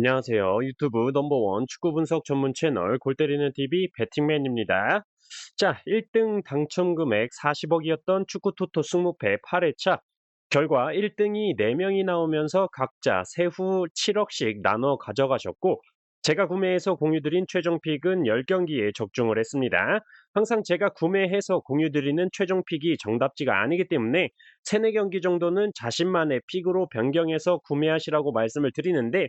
안녕하세요. 유튜브 넘버원 축구 분석 전문 채널 골 때리는 TV 배팅맨입니다. 자, 1등 당첨 금액 40억이었던 축구 토토 승무패 8회차. 결과 1등이 4명이 나오면서 각자 세후 7억씩 나눠 가져가셨고, 제가 구매해서 공유드린 최종 픽은 10경기에 적중을 했습니다. 항상 제가 구매해서 공유드리는 최종 픽이 정답지가 아니기 때문에 3, 4경기 정도는 자신만의 픽으로 변경해서 구매하시라고 말씀을 드리는데,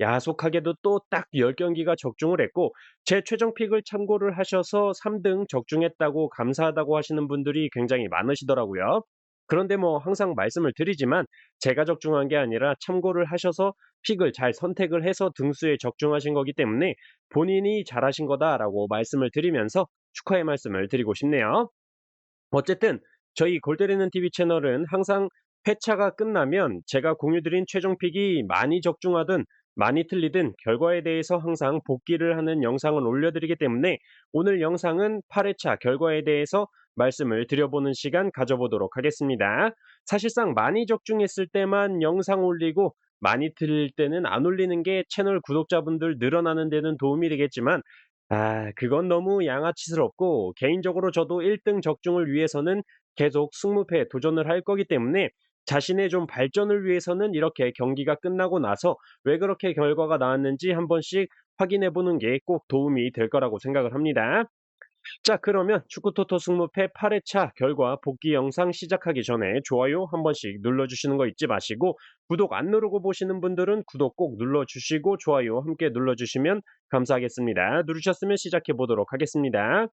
야속하게도 또 딱 10경기가 적중을 했고, 제 최종 픽을 참고를 하셔서 3등 적중했다고 감사하다고 하시는 분들이 굉장히 많으시더라고요. 그런데 뭐 항상 말씀을 드리지만, 제가 적중한 게 아니라 참고를 하셔서 픽을 잘 선택을 해서 등수에 적중하신 거기 때문에 본인이 잘하신 거다라고 말씀을 드리면서 축하의 말씀을 드리고 싶네요. 어쨌든 저희 골 때리는 TV 채널은 항상 회차가 끝나면 제가 공유드린 최종 픽이 많이 적중하든 많이 틀리든 결과에 대해서 항상 복귀를 하는 영상을 올려드리기 때문에, 오늘 영상은 8회차 결과에 대해서 말씀을 드려보는 시간 가져보도록 하겠습니다. 사실상 많이 적중했을 때만 영상 올리고 많이 틀릴 때는 안 올리는 게 채널 구독자분들 늘어나는 데는 도움이 되겠지만, 그건 너무 양아치스럽고, 개인적으로 저도 1등 적중을 위해서는 계속 승무패에 도전을 할 거기 때문에, 자신의 좀 발전을 위해서는 이렇게 경기가 끝나고 나서 왜 그렇게 결과가 나왔는지 한 번씩 확인해 보는 게 꼭 도움이 될 거라고 생각을 합니다. 자, 그러면 축구토토 승무패 8회차 결과 복귀 영상 시작하기 전에 좋아요 한 번씩 눌러주시는 거 잊지 마시고, 구독 안 누르고 보시는 분들은 구독 꼭 눌러주시고 좋아요 함께 눌러주시면 감사하겠습니다. 누르셨으면 시작해 보도록 하겠습니다.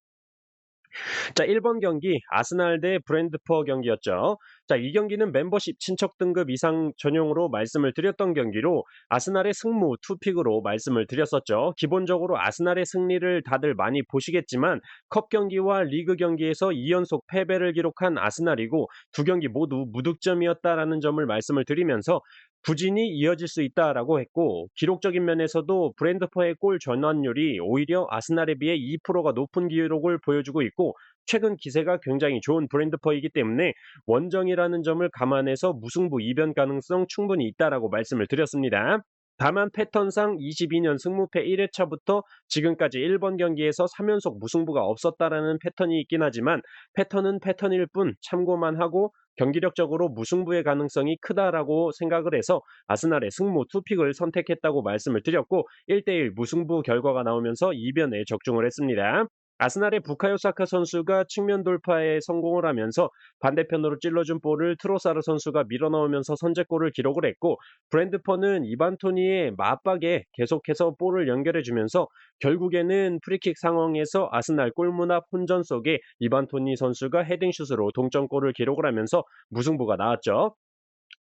자, 1번 경기 아스날 대 브랜드퍼 경기였죠. 자, 이 경기는 멤버십 친척 등급 이상 전용으로 말씀을 드렸던 경기로 아스날의 승무 투픽으로 말씀을 드렸었죠. 기본적으로 아스날의 승리를 다들 많이 보시겠지만, 컵 경기와 리그 경기에서 2연속 패배를 기록한 아스날이고 두 경기 모두 무득점이었다라는 점을 말씀을 드리면서 부진이 이어질 수 있다라고 했고, 기록적인 면에서도 브랜드퍼의 골 전환율이 오히려 아스날에 비해 2%가 높은 기록을 보여주고 있고, 최근 기세가 굉장히 좋은 브랜드퍼이기 때문에 원정이라는 점을 감안해서 무승부 이변 가능성 충분히 있다라고 말씀을 드렸습니다. 다만 패턴상 22년 승무패 1회차부터 지금까지 1번 경기에서 3연속 무승부가 없었다라는 패턴이 있긴 하지만, 패턴은 패턴일 뿐 참고만 하고 경기력적으로 무승부의 가능성이 크다라고 생각을 해서 아스날의 승무 투픽을 선택했다고 말씀을 드렸고, 1대1 무승부 결과가 나오면서 이변에 적중을 했습니다. 아스날의 부카요 사카 선수가 측면 돌파에 성공을 하면서 반대편으로 찔러준 볼을 트로사르 선수가 밀어넣으면서 선제골을 기록을 했고, 브랜드퍼는 이반 토니의 맞박에 계속해서 볼을 연결해주면서 결국에는 프리킥 상황에서 아스날 골문 앞 혼전 속에 이반 토니 선수가 헤딩슛으로 동점골을 기록을 하면서 무승부가 나왔죠.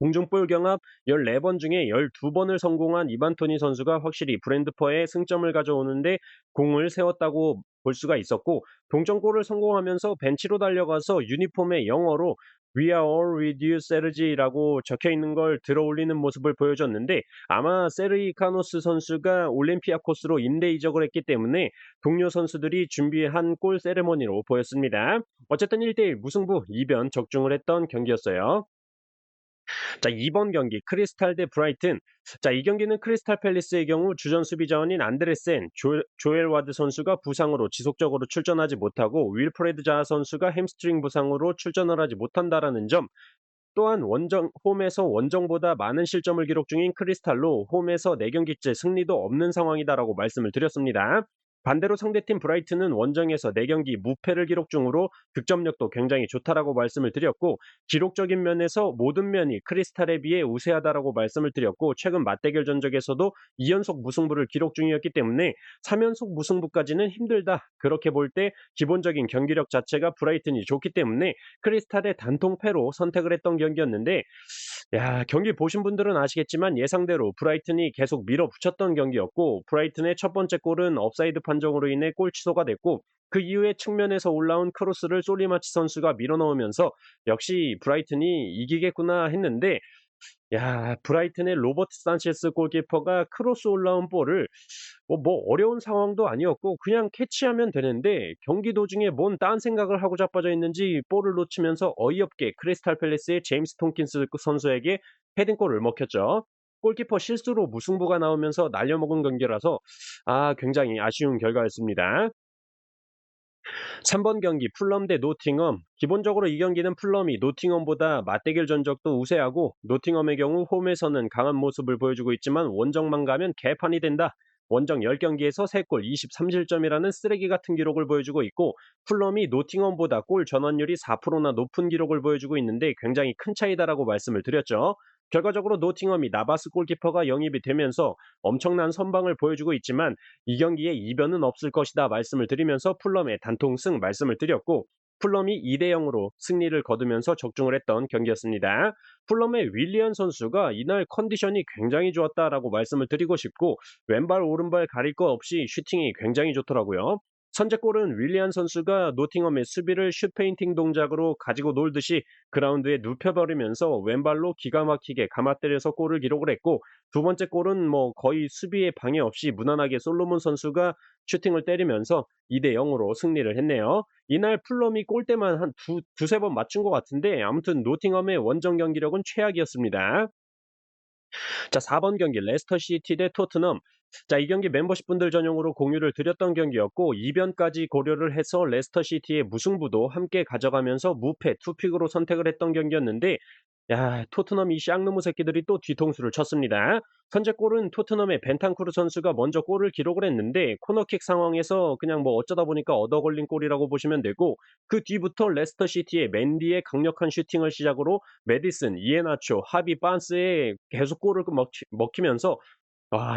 공중볼 경합 14번 중에 12번을 성공한 이반 토니 선수가 확실히 브랜드퍼에 승점을 가져오는데 공을 세웠다고 볼 수가 있었고, 동점골을 성공하면서 벤치로 달려가서 유니폼에 영어로 We are all with you, 세르지라고 적혀 있는 걸 들어 올리는 모습을 보여줬는데, 아마 세르이 카노스 선수가 올림피아코스로 임대 이적을 했기 때문에 동료 선수들이 준비한 골 세레머니로 보였습니다. 어쨌든 1대1 무승부 이변 적중을 했던 경기였어요. 자, 2번 경기 크리스탈 대 브라이튼. 자, 이 경기는 크리스탈 팰리스의 경우 주전 수비 자원인 안드레센, 조엘 와드 선수가 부상으로 지속적으로 출전하지 못하고 윌프레드 자하 선수가 햄스트링 부상으로 출전을 하지 못한다라는 점, 또한 홈에서 원정보다 많은 실점을 기록 중인 크리스탈로 홈에서 4경기째 승리도 없는 상황이다라고 말씀을 드렸습니다. 반대로 상대팀 브라이튼은 원정에서 4경기 무패를 기록 중으로 득점력도 굉장히 좋다라고 말씀을 드렸고, 기록적인 면에서 모든 면이 크리스탈에 비해 우세하다라고 말씀을 드렸고, 최근 맞대결 전적에서도 2연속 무승부를 기록 중이었기 때문에 3연속 무승부까지는 힘들다, 그렇게 볼 때 기본적인 경기력 자체가 브라이튼이 좋기 때문에 크리스탈의 단통패로 선택을 했던 경기였는데, 경기 보신 분들은 아시겠지만 예상대로 브라이튼이 계속 밀어붙였던 경기였고, 브라이튼의 첫 번째 골은 업사이드 판정으로 인해 골 취소가 됐고, 그 이후에 측면에서 올라온 크로스를 솔리마치 선수가 밀어넣으면서 역시 브라이튼이 이기겠구나 했는데, 브라이튼의 로버트 산체스 골키퍼가 크로스 올라온 볼을 뭐 어려운 상황도 아니었고 그냥 캐치하면 되는데, 경기 도중에 뭔 딴 생각을 하고 자빠져 있는지 볼을 놓치면서 어이없게 크리스탈 팰리스의 제임스 톰킨스 선수에게 헤딩골을 먹혔죠. 골키퍼 실수로 무승부가 나오면서 날려먹은 경기라서 굉장히 아쉬운 결과였습니다. 3번 경기 풀럼 대 노팅엄. 기본적으로 이 경기는 풀럼이 노팅엄보다 맞대결 전적도 우세하고 노팅엄의 경우 홈에서는 강한 모습을 보여주고 있지만 원정만 가면 개판이 된다. 원정 10경기에서 3골 23실점이라는 쓰레기 같은 기록을 보여주고 있고 풀럼이 노팅엄보다 골 전환율이 4%나 높은 기록을 보여주고 있는데 굉장히 큰 차이다라고 말씀을 드렸죠. 결과적으로 노팅엄이 나바스 골키퍼가 영입이 되면서 엄청난 선방을 보여주고 있지만 이 경기에 이변은 없을 것이다 말씀을 드리면서 풀럼의 단통승 말씀을 드렸고 풀럼이 2대 0으로 승리를 거두면서 적중을 했던 경기였습니다. 풀럼의 윌리안 선수가 이날 컨디션이 굉장히 좋았다라고 말씀을 드리고 싶고 왼발 오른발 가릴 것 없이 슈팅이 굉장히 좋더라고요. 선제골은 윌리안 선수가 노팅엄의 수비를 슛페인팅 동작으로 가지고 놀듯이 그라운드에 눕혀버리면서 왼발로 기가 막히게 감아 때려서 골을 기록을 했고 두 번째 골은 뭐 거의 수비에 방해 없이 무난하게 솔로몬 선수가 슈팅을 때리면서 2대 0으로 승리를 했네요. 이날 풀럼이 골대만 한 두세 번 맞춘 것 같은데 아무튼 노팅엄의 원정 경기력은 최악이었습니다. 자, 4번 경기 레스터 시티 대 토트넘. 자, 이 경기 멤버십 분들 전용으로 공유를 드렸던 경기였고 이변까지 고려를 해서 레스터 시티의 무승부도 함께 가져가면서 무패 투픽으로 선택을 했던 경기였는데 토트넘 이 쌍놈의 새끼들이 또 뒤통수를 쳤습니다. 선제골은 토트넘의 벤탄쿠르 선수가 먼저 골을 기록을 했는데 코너킥 상황에서 그냥 뭐 어쩌다 보니까 얻어 걸린 골이라고 보시면 되고 그 뒤부터 레스터 시티의 맨디의 강력한 슈팅을 시작으로 메디슨, 이에나초, 하비 반스에 계속 골을 먹히면서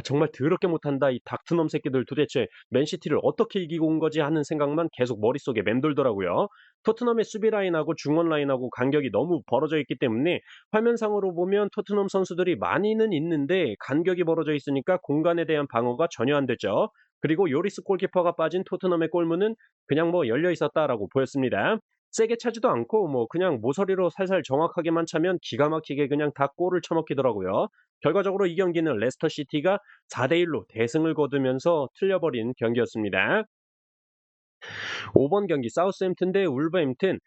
정말 더럽게 못한다. 이 닥트넘 새끼들 도대체 맨시티를 어떻게 이기고 온 거지 하는 생각만 계속 머릿속에 맴돌더라고요. 토트넘의 수비 라인하고 중원 라인하고 간격이 너무 벌어져 있기 때문에 화면상으로 보면 토트넘 선수들이 많이는 있는데 간격이 벌어져 있으니까 공간에 대한 방어가 전혀 안 됐죠. 그리고 요리스 골키퍼가 빠진 토트넘의 골문은 그냥 뭐 열려 있었다라고 보였습니다. 세게 차지도 않고 뭐 그냥 모서리로 살살 정확하게만 차면 기가 막히게 그냥 다 골을 쳐먹히더라고요. 결과적으로 이 경기는 레스터 시티가 4대 1로 대승을 거두면서 틀려버린 경기였습니다. 5번 경기 사우스햄튼 대 울버햄튼.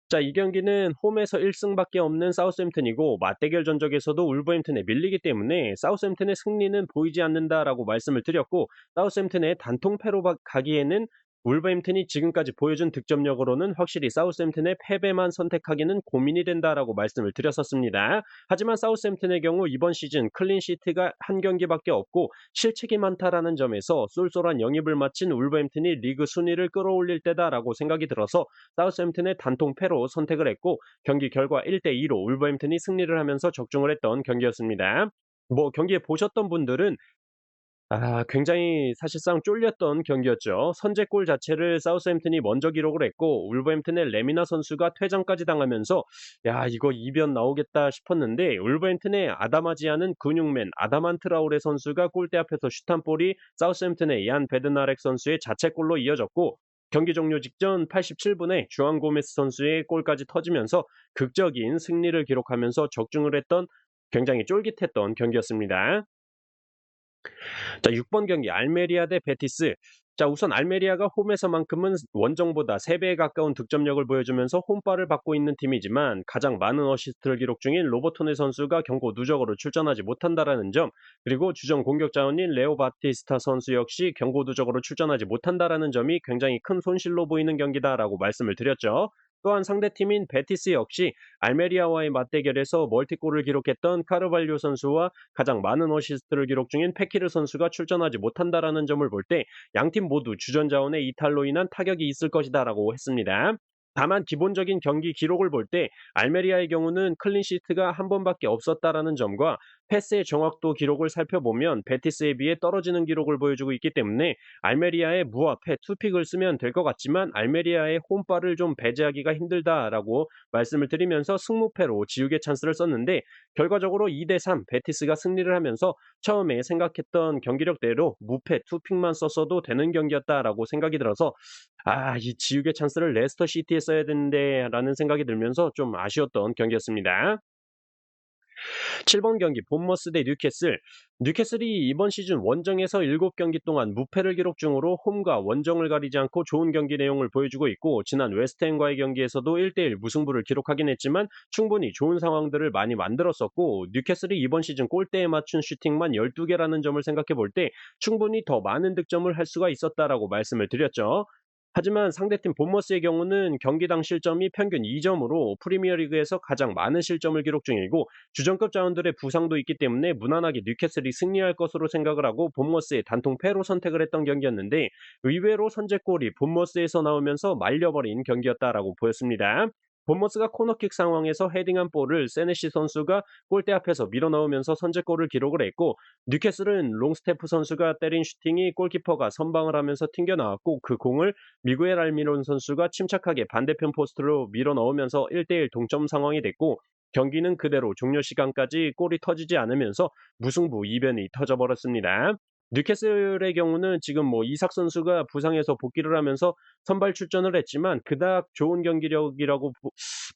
자, 이 경기는 홈에서 1승밖에 없는 사우스햄튼이고 맞대결 전적에서도 울버햄튼에 밀리기 때문에 사우스햄튼의 승리는 보이지 않는다라고 말씀을 드렸고 사우스햄튼의 단통패로 가기에는 울버햄튼이 지금까지 보여준 득점력으로는 확실히 사우스햄튼의 패배만 선택하기는 고민이 된다라고 말씀을 드렸었습니다. 하지만 사우스햄튼의 경우 이번 시즌 클린시트가 한 경기밖에 없고 실책이 많다라는 점에서 쏠쏠한 영입을 마친 울버햄튼이 리그 순위를 끌어올릴 때다라고 생각이 들어서 사우스햄튼의 단통패로 선택을 했고 경기 결과 1대 2로 울버햄튼이 승리를 하면서 적중을 했던 경기였습니다. 뭐 경기에 보셨던 분들은 굉장히 사실상 쫄렸던 경기였죠. 선제골 자체를 사우스햄튼이 먼저 기록을 했고 울버햄튼의 레미나 선수가 퇴장까지 당하면서 이거 이변 나오겠다 싶었는데 울버햄튼의 아다마지아는 근육맨 아다만 트라우레 선수가 골대 앞에서 슛한 볼이 사우스햄튼의 얀 베드나렉 선수의 자책골로 이어졌고 경기 종료 직전 87분에 주안 고메스 선수의 골까지 터지면서 극적인 승리를 기록하면서 적중을 했던 굉장히 쫄깃했던 경기였습니다. 자, 6번 경기 알메리아 대 베티스. 자, 우선 알메리아가 홈에서만큼은 원정보다 3배에 가까운 득점력을 보여주면서 홈발을 받고 있는 팀이지만 가장 많은 어시스트를 기록 중인 로버토네 선수가 경고 누적으로 출전하지 못한다라는 점, 그리고 주전 공격 자원인 레오 바티스타 선수 역시 경고 누적으로 출전하지 못한다라는 점이 굉장히 큰 손실로 보이는 경기다라고 말씀을 드렸죠. 또한 상대팀인 베티스 역시 알메리아와의 맞대결에서 멀티골을 기록했던 카르발료 선수와 가장 많은 어시스트를 기록 중인 페키르 선수가 출전하지 못한다라는 점을 볼 때 양팀 모두 주전 자원의 이탈로 인한 타격이 있을 것이다라고 했습니다. 다만 기본적인 경기 기록을 볼 때 알메리아의 경우는 클린시트가 한 번밖에 없었다라는 점과 패스의 정확도 기록을 살펴보면 베티스에 비해 떨어지는 기록을 보여주고 있기 때문에 알메리아의 무와 패 투픽을 쓰면 될 것 같지만 알메리아의 홈발을 좀 배제하기가 힘들다라고 말씀을 드리면서 승무패로 지우개 찬스를 썼는데 결과적으로 2대 3 베티스가 승리를 하면서 처음에 생각했던 경기력대로 무패 투픽만 썼어도 되는 경기였다라고 생각이 들어서 이 지우개 찬스를 레스터 시티에 써야 되는데라는 생각이 들면서 좀 아쉬웠던 경기였습니다. 7번 경기 본머스 대 뉴캐슬. 뉴캐슬이 이번 시즌 원정에서 7경기 동안 무패를 기록 중으로 홈과 원정을 가리지 않고 좋은 경기 내용을 보여주고 있고, 지난 웨스트햄과의 경기에서도 1대1 무승부를 기록하긴 했지만 충분히 좋은 상황들을 많이 만들었었고, 뉴캐슬이 이번 시즌 골대에 맞춘 슈팅만 12개라는 점을 생각해 볼 때 충분히 더 많은 득점을 할 수가 있었다라고 말씀을 드렸죠. 하지만 상대팀 본머스의 경우는 경기당 실점이 평균 2점으로 프리미어리그에서 가장 많은 실점을 기록 중이고, 주전급 자원들의 부상도 있기 때문에 무난하게 뉴캐슬이 승리할 것으로 생각을 하고 본머스의 단통 패로 선택을 했던 경기였는데, 의외로 선제골이 본머스에서 나오면서 말려버린 경기였다라고 보였습니다. 본머스가 코너킥 상황에서 헤딩한 볼을 세네시 선수가 골대 앞에서 밀어넣으면서 선제골을 기록을 했고, 뉴캐슬은 롱스테프 선수가 때린 슈팅이 골키퍼가 선방을 하면서 튕겨 나왔고, 그 공을 미구엘 알미론 선수가 침착하게 반대편 포스트로 밀어넣으면서 1대1 동점 상황이 됐고, 경기는 그대로 종료 시간까지 골이 터지지 않으면서 무승부 이변이 터져버렸습니다. 뉴캐슬의 경우는 지금 이삭 선수가 부상해서 복귀를 하면서 선발 출전을 했지만 그닥 좋은 경기력이라고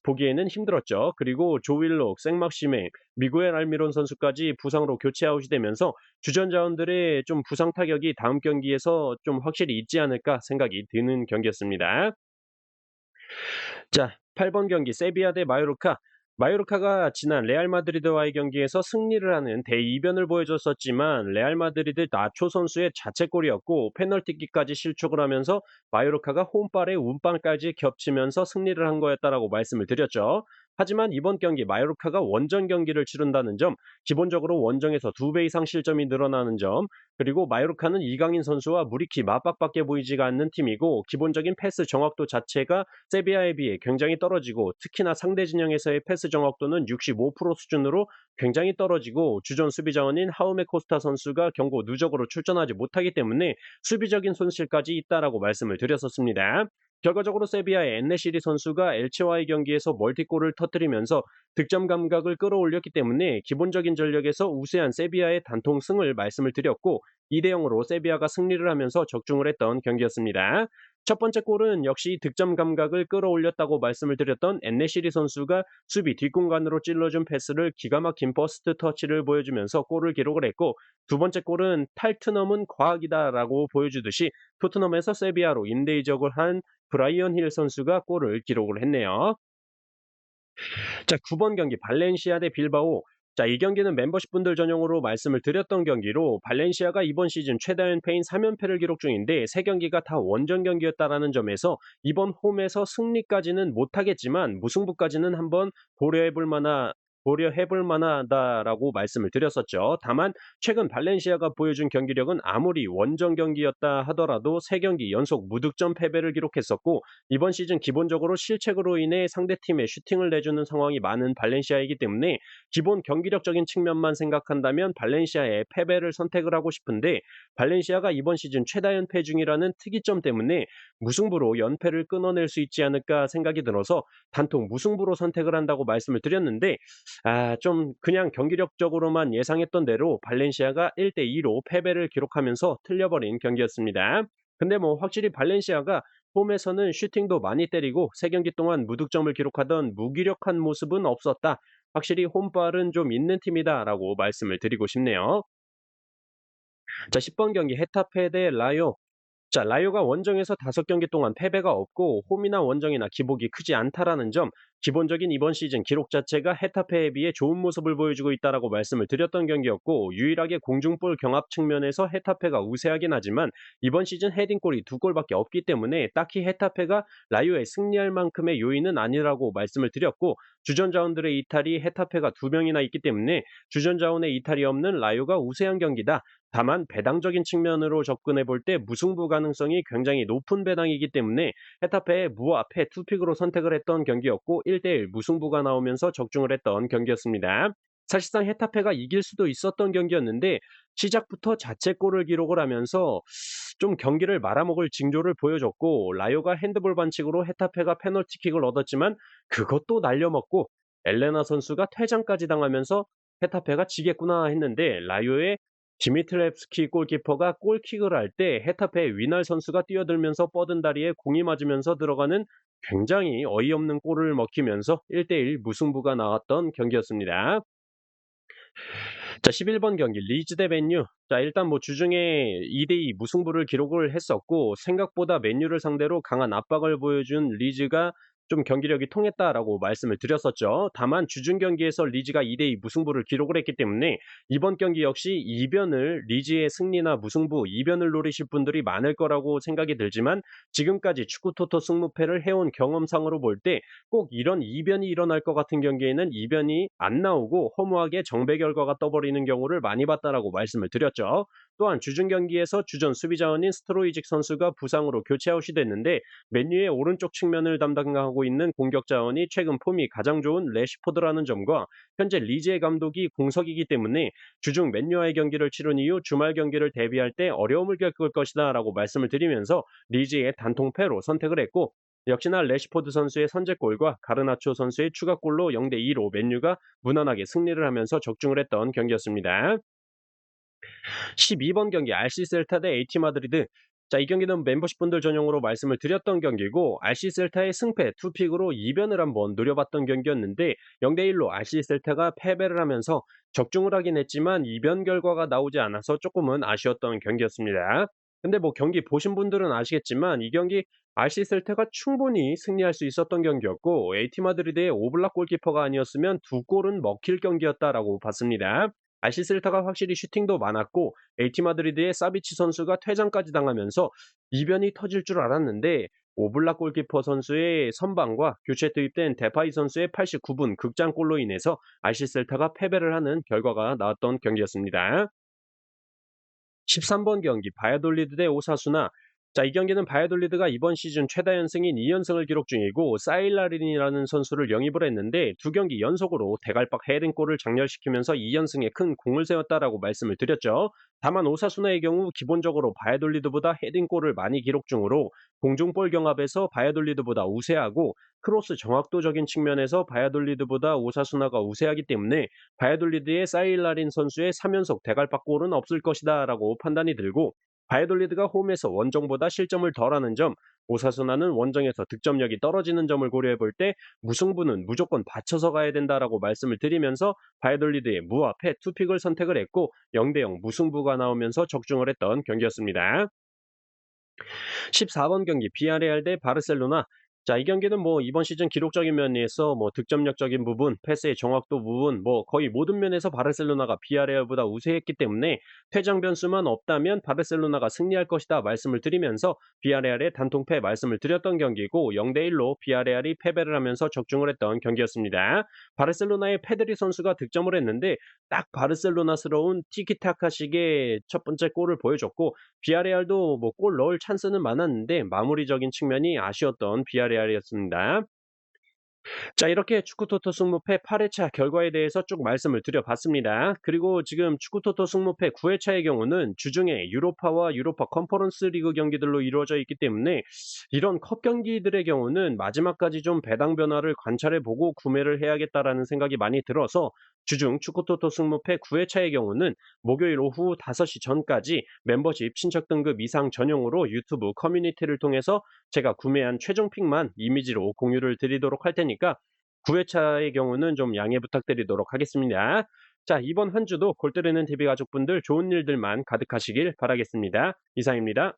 보기에는 힘들었죠. 그리고 조윌록, 생막시맹, 미구엘 알미론 선수까지 부상으로 교체 아웃이 되면서 주전 자원들의 좀 부상 타격이 다음 경기에서 좀 확실히 있지 않을까 생각이 드는 경기였습니다. 자, 8번 경기 세비야 대 마요르카. 마요르카가 지난 레알 마드리드와의 경기에서 승리를 하는 대이변을 보여줬었지만, 레알 마드리드 나초 선수의 자책골이었고 페널티킥까지 실축을 하면서 마요르카가 홈발에 운발까지 겹치면서 승리를 한 거였다라고 말씀을 드렸죠. 하지만 이번 경기 마요르카가 원정 경기를 치른다는 점, 기본적으로 원정에서 2배 이상 실점이 늘어나는 점, 그리고 마요르카는 이강인 선수와 무리키 맞박밖에 보이지가 않는 팀이고, 기본적인 패스 정확도 자체가 세비야에 비해 굉장히 떨어지고, 특히나 상대 진영에서의 패스 정확도는 65% 수준으로 굉장히 떨어지고, 주전 수비 자원인 하우메 코스타 선수가 경고 누적으로 출전하지 못하기 때문에 수비적인 손실까지 있다라고 말씀을 드렸었습니다. 결과적으로 세비야의 엔네시리 선수가 엘체와의 경기에서 멀티골을 터뜨리면서 득점 감각을 끌어올렸기 때문에 기본적인 전력에서 우세한 세비야의 단통 승을 말씀을 드렸고, 2대 0으로 세비야가 승리를 하면서 적중을 했던 경기였습니다. 첫 번째 골은 역시 득점 감각을 끌어올렸다고 말씀을 드렸던 엔네시리 선수가 수비 뒷공간으로 찔러준 패스를 기가 막힌 버스트 터치를 보여주면서 골을 기록을 했고, 두 번째 골은 탈트넘은 과학이다라고 보여주듯이 토트넘에서 세비야로 임대 이적을 한 브라이언 힐 선수가 골을 기록을 했네요. 자, 9번 경기 발렌시아 대 빌바오. 자, 이 경기는 멤버십 분들 전용으로 말씀을 드렸던 경기로, 발렌시아가 이번 시즌 최다 연패인 3연패를 기록 중인데 3경기가 다 원정 경기였다라는 점에서 이번 홈에서 승리까지는 못하겠지만 무승부까지는 한번 고려해볼 만하다라고 말씀을 드렸었죠. 다만 최근 발렌시아가 보여준 경기력은 아무리 원정 경기였다 하더라도 3경기 연속 무득점 패배를 기록했었고, 이번 시즌 기본적으로 실책으로 인해 상대팀에 슈팅을 내주는 상황이 많은 발렌시아이기 때문에 기본 경기력적인 측면만 생각한다면 발렌시아의 패배를 선택을 하고 싶은데, 발렌시아가 이번 시즌 최다 연패 중이라는 특이점 때문에 무승부로 연패를 끊어낼 수 있지 않을까 생각이 들어서 단통 무승부로 선택을 한다고 말씀을 드렸는데, 좀 그냥 경기력적으로만 예상했던 대로 발렌시아가 1대 2로 패배를 기록하면서 틀려버린 경기였습니다. 근데 확실히 발렌시아가 홈에서는 슈팅도 많이 때리고 3경기 동안 무득점을 기록하던 무기력한 모습은 없었다. 확실히 홈발은 좀 있는 팀이다라고 말씀을 드리고 싶네요. 자, 10번 경기 헤타페 대 라요. 자, 라요가 원정에서 5경기 동안 패배가 없고 홈이나 원정이나 기복이 크지 않다라는 점, 기본적인 이번 시즌 기록 자체가 헤타페에 비해 좋은 모습을 보여주고 있다라고 말씀을 드렸던 경기였고, 유일하게 공중볼 경합 측면에서 헤타페가 우세하긴 하지만 이번 시즌 헤딩골이 2골밖에 없기 때문에 딱히 헤타페가 라요에 승리할 만큼의 요인은 아니라고 말씀을 드렸고, 주전 자원들의 이탈이 헤타페가 2명이나 있기 때문에 주전 자원의 이탈이 없는 라요가 우세한 경기다. 다만 배당적인 측면으로 접근해 볼 때 무승부 가능성이 굉장히 높은 배당이기 때문에 헤타페의 무앞에 투픽으로 선택을 했던 경기였고, 1대1 무승부가 나오면서 적중을 했던 경기였습니다. 사실상 헤타페가 이길 수도 있었던 경기였는데 시작부터 자책골을 기록을 하면서 좀 경기를 말아먹을 징조를 보여줬고, 라요가 핸드볼 반칙으로 헤타페가 페널티킥을 얻었지만 그것도 날려먹고 엘레나 선수가 퇴장까지 당하면서 헤타페가 지겠구나 했는데, 라요의 디미트레프스키 골키퍼가 골킥을 할 때 헤타페의 위날 선수가 뛰어들면서 뻗은 다리에 공이 맞으면서 들어가는 굉장히 어이없는 골을 먹히면서 1대1 무승부가 나왔던 경기였습니다. 자, 11번 경기 리즈 대 맨유. 자, 일단 뭐 주중에 2대2 무승부를 기록을 했었고 생각보다 맨유를 상대로 강한 압박을 보여준 리즈가 좀 경기력이 통했다라고 말씀을 드렸었죠. 다만 주중 경기에서 리즈가 2대2 무승부를 기록을 했기 때문에 이번 경기 역시 이변을 리즈의 승리나 무승부 이변을 노리실 분들이 많을 거라고 생각이 들지만 지금까지 축구 토토 승무패를 해온 경험상으로 볼 때 꼭 이런 이변이 일어날 것 같은 경기에는 이변이 안 나오고 허무하게 정배 결과가 떠버리는 경우를 많이 봤다라고 말씀을 드렸죠. 또한 주중 경기에서 주전 수비 자원인 스트로이직 선수가 부상으로 교체 아웃이 됐는데 맨유의 오른쪽 측면을 담당하고 있는 공격 자원이 최근 폼이 가장 좋은 레시포드라는 점과 현재 리즈의 감독이 공석이기 때문에 주중 맨유와의 경기를 치른 이후 주말 경기를 대비할 때 어려움을 겪을 것이다라고 말씀을 드리면서 리즈의 단통패로 선택을 했고 역시나 레시포드 선수의 선제골과 가르나초 선수의 추가골로 0대2로 맨유가 무난하게 승리를 하면서 적중을 했던 경기였습니다. 12번 경기 RC 셀타 대 AT 마드리드. 자, 이 경기는 멤버십 분들 전용으로 말씀을 드렸던 경기고 RC 셀타의 승패 투픽으로 이변을 한번 노려봤던 경기였는데 0대1로 RC 셀타가 패배를 하면서 적중을 하긴 했지만 이변 결과가 나오지 않아서 조금은 아쉬웠던 경기였습니다. 근데 뭐 경기 보신 분들은 아시겠지만 이 경기 RC 셀타가 충분히 승리할 수 있었던 경기였고 AT 마드리드의 오블락 골키퍼가 아니었으면 두 골은 먹힐 경기였다라고 봤습니다. 아시슬타가 확실히 슈팅도 많았고 AT 마드리드의 사비치 선수가 퇴장까지 당하면서 이변이 터질 줄 알았는데 오블락 골키퍼 선수의 선방과 교체 투입된 데파이 선수의 89분 극장골로 인해서 아시셀타가 패배를 하는 결과가 나왔던 경기였습니다. 13번 경기 바이아돌리드 대 오사수나. 자, 이 경기는 바이아돌리드가 이번 시즌 최다 연승인 2연승을 기록 중이고 사일라린이라는 선수를 영입을 했는데 두 경기 연속으로 대갈박 헤딩골을 장렬시키면서 2연승에 큰 공을 세웠다라고 말씀을 드렸죠. 다만 오사수나의 경우 기본적으로 바이아돌리드보다 헤딩골을 많이 기록 중으로 공중볼 경합에서 바이아돌리드보다 우세하고 크로스 정확도적인 측면에서 바이아돌리드보다 오사수나가 우세하기 때문에 바이아돌리드의 사일라린 선수의 3연속 대갈박골은 없을 것이다라고 판단이 들고 바이아돌리드가 홈에서 원정보다 실점을 덜하는 점, 오사수나는 원정에서 득점력이 떨어지는 점을 고려해 볼 때 무승부는 무조건 받쳐서 가야 된다라고 말씀을 드리면서 바이아돌리드의 무와 패 투픽을 선택을 했고 0대0 무승부가 나오면서 적중을 했던 경기였습니다. 14번 경기 비아레알 대 바르셀로나. 자, 이 경기는 뭐 이번 시즌 기록적인 면에서 뭐 득점력적인 부분, 패스의 정확도 부분, 뭐 거의 모든 면에서 바르셀로나가 비아레알보다 우세했기 때문에 퇴장 변수만 없다면 바르셀로나가 승리할 것이다 말씀을 드리면서 비아레알의 단통패 말씀을 드렸던 경기고 0대1로 비아레알이 패배를 하면서 적중을 했던 경기였습니다. 바르셀로나의 페드리 선수가 득점을 했는데 딱 바르셀로나스러운 티키타카식의 첫 번째 골을 보여줬고 비아레알도 뭐 골 넣을 찬스는 많았는데 마무리적인 측면이 아쉬웠던 비아레알이었습니다. 자, 이렇게 축구토토 승무패 8회차 결과에 대해서 쭉 말씀을 드려봤습니다. 그리고 지금 축구토토 승무패 9회차의 경우는 주중에 유로파와 유로파 컨퍼런스 리그 경기들로 이루어져 있기 때문에 이런 컵 경기들의 경우는 마지막까지 좀 배당 변화를 관찰해보고 구매를 해야겠다라는 생각이 많이 들어서 주중 축구토토 승무패 9회차의 경우는 목요일 오후 5시 전까지 멤버십 친척 등급 이상 전용으로 유튜브 커뮤니티를 통해서 제가 구매한 최종 픽만 이미지로 공유를 드리도록 할 테니까 9회차의 경우는 좀 양해 부탁드리도록 하겠습니다. 자, 이번 한 주도 골 때리는 TV 가족분들 좋은 일들만 가득하시길 바라겠습니다. 이상입니다.